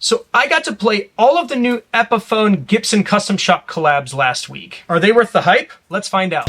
So I got to play all of the new Epiphone-Gibson Custom Shop collabs last week. Are they worth the hype? Let's find out.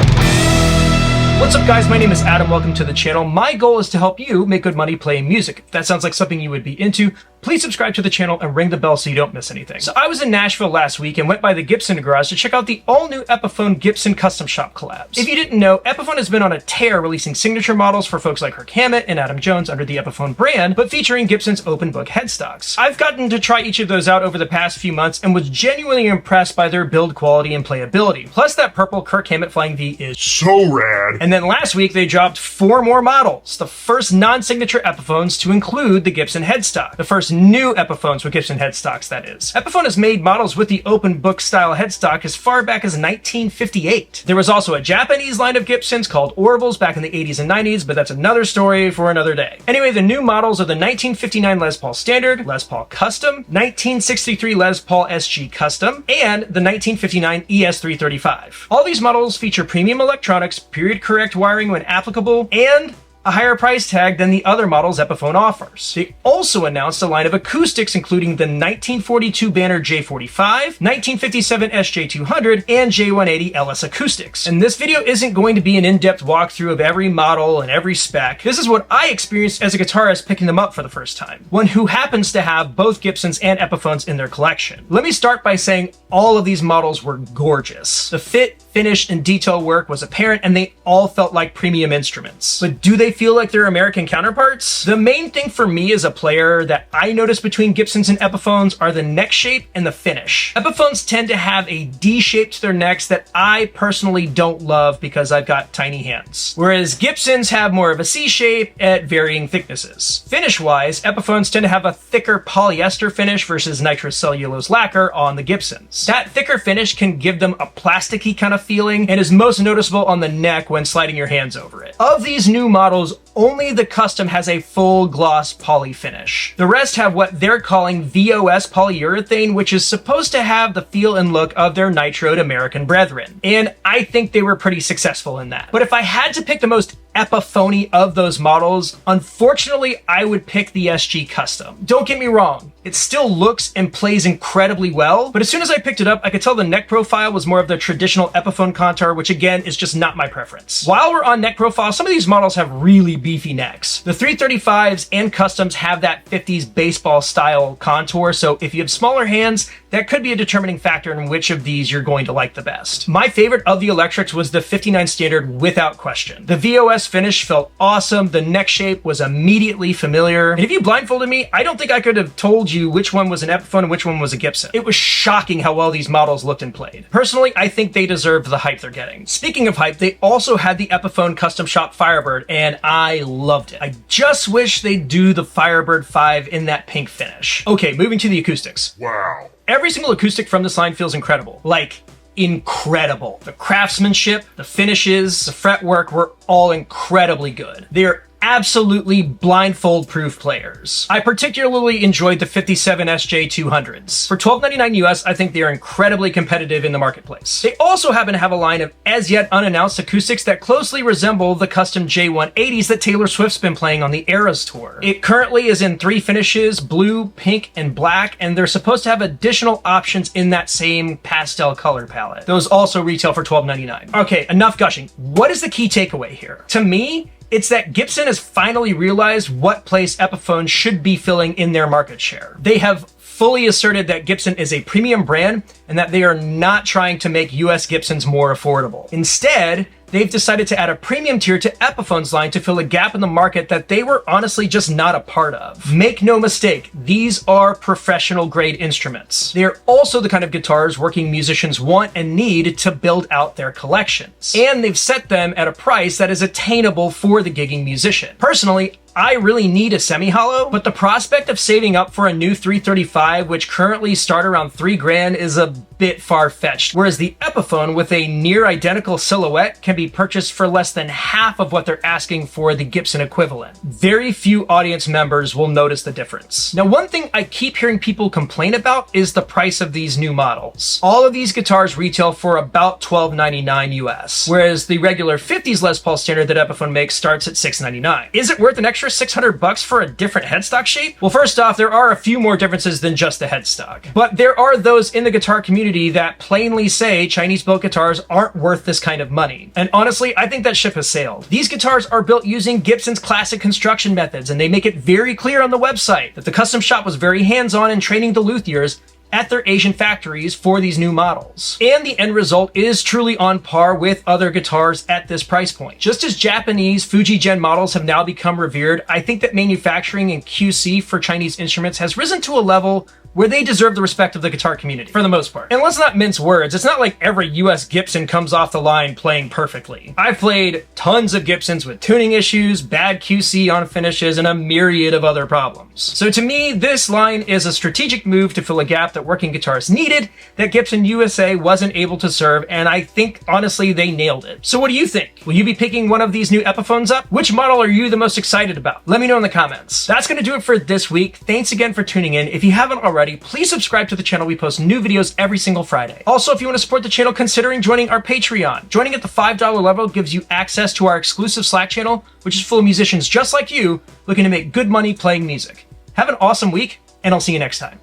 What's up guys, my name is Adam, welcome to the channel. My goal is to help you make good money playing music. If that sounds like something you would be into, please subscribe to the channel and ring the bell so you don't miss anything. So I was in Nashville last week and went by the Gibson garage to check out the all-new Epiphone-Gibson Custom Shop collabs. If you didn't know, Epiphone has been on a tear releasing signature models for folks like Kirk Hammett and Adam Jones under the Epiphone brand, but featuring Gibson's open book headstocks. I've gotten to try each of those out over the past few months and was genuinely impressed by their build quality and playability. Plus that purple Kirk Hammett Flying V is so rad. And then last week they dropped 4 more models, the first non-signature Epiphones to include the Gibson headstock. The first new Epiphones with Gibson headstocks, that is. Epiphone has made models with the open book style headstock as far back as 1958. There was also a Japanese line of Gibsons called Orvals back in the 80s and 90s, but that's another story for another day. Anyway, the new models are the 1959 Les Paul Standard, Les Paul Custom, 1963 Les Paul SG Custom, and the 1959 ES335. All these models feature premium electronics, period correct wiring when applicable, and a higher price tag than the other models Epiphone offers. They also announced a line of acoustics including the 1942 Banner J45, 1957 SJ200, and J180 LS acoustics. And this video isn't going to be an in-depth walkthrough of every model and every spec. This is what I experienced as a guitarist picking them up for the first time, one who happens to have both Gibsons and Epiphones in their collection. Let me start by saying all of these models were gorgeous. The fit, finish, and detail work was apparent, and they all felt like premium instruments. But do they feel like their American counterparts? The main thing for me as a player that I notice between Gibsons and Epiphones are the neck shape and the finish. Epiphones tend to have a D shape to their necks that I personally don't love because I've got tiny hands, whereas Gibsons have more of a C shape at varying thicknesses. Finish-wise, Epiphones tend to have a thicker polyester finish versus nitrocellulose lacquer on the Gibsons. That thicker finish can give them a plasticky kind of feeling and is most noticeable on the neck when sliding your hands over it. Of these new models, only the Custom has a full gloss poly finish. The rest have what they're calling VOS polyurethane, which is supposed to have the feel and look of their nitroed American brethren. And I think they were pretty successful in that. But if I had to pick the most Epiphone of those models, unfortunately, I would pick the SG Custom. Don't get me wrong, it still looks and plays incredibly well, but as soon as I picked it up, I could tell the neck profile was more of the traditional Epiphone contour, which again is just not my preference. While we're on neck profile, some of these models have really beefy necks. The 335s and Customs have that 50s baseball style contour, so if you have smaller hands, that could be a determining factor in which of these you're going to like the best. My favorite of the electrics was the 59 Standard without question. The VOS finish felt awesome, the neck shape was immediately familiar, and if you blindfolded me, I don't think I could have told you which one was an Epiphone and which one was a Gibson. It was shocking how well these models looked and played. Personally, I think they deserve the hype they're getting. Speaking of hype, they also had the Epiphone Custom Shop Firebird, and I loved it. I just wish they'd do the Firebird 5 in that pink finish. Okay, moving to the acoustics. Wow. Every single acoustic from this line feels incredible. Like, incredible. The craftsmanship, the finishes, the fretwork were all incredibly good. They're absolutely blindfold-proof players. I particularly enjoyed the 57 SJ200s. For $12.99 US, I think they are incredibly competitive in the marketplace. They also happen to have a line of as-yet unannounced acoustics that closely resemble the custom J180s that Taylor Swift's been playing on the Eras tour. It currently is in 3 finishes, blue, pink, and black, and they're supposed to have additional options in that same pastel color palette. Those also retail for $12.99. Okay, enough gushing. What is the key takeaway here? To me, it's that Gibson has finally realized what place Epiphone should be filling in their market share. They have fully asserted that Gibson is a premium brand and that they are not trying to make US Gibsons more affordable. Instead, they've decided to add a premium tier to Epiphone's line to fill a gap in the market that they were honestly just not a part of. Make no mistake, these are professional grade instruments. They are also the kind of guitars working musicians want and need to build out their collections. And they've set them at a price that is attainable for the gigging musician. Personally, I really need a semi-hollow, but the prospect of saving up for a new 335, which currently start around $3,000, is a bit far-fetched, whereas the Epiphone with a near identical silhouette can be purchased for less than half of what they're asking for the Gibson equivalent. Very few audience members will notice the difference. Now, one thing I keep hearing people complain about is the price of these new models. All of these guitars retail for about $12.99 US, whereas the regular 50s Les Paul Standard that Epiphone makes starts at $6.99. Is it worth an extra extra $600 for a different headstock shape? Well, first off, there are a few more differences than just the headstock. But there are those in the guitar community that plainly say Chinese-built guitars aren't worth this kind of money. And honestly, I think that ship has sailed. These guitars are built using Gibson's classic construction methods, and they make it very clear on the website that the custom shop was very hands-on in training the luthiers at their Asian factories for these new models. And the end result is truly on par with other guitars at this price point. Just as Japanese Fuji-gen models have now become revered, I think that manufacturing and QC for Chinese instruments has risen to a level where they deserve the respect of the guitar community, for the most part. And let's not mince words, it's not like every US Gibson comes off the line playing perfectly. I've played tons of Gibsons with tuning issues, bad QC on finishes, and a myriad of other problems. So to me, this line is a strategic move to fill a gap that working guitarists needed that Gibson USA wasn't able to serve, and I think, honestly, they nailed it. So what do you think? Will you be picking one of these new Epiphones up? Which model are you the most excited about? Let me know in the comments. That's gonna do it for this week. Thanks again for tuning in. If you haven't already, please subscribe to the channel. We post new videos every single Friday. Also, if you want to support the channel, considering joining our Patreon. Joining at the $5 level gives you access to our exclusive Slack channel, which is full of musicians just like you looking to make good money playing music. Have an awesome week, and I'll see you next time.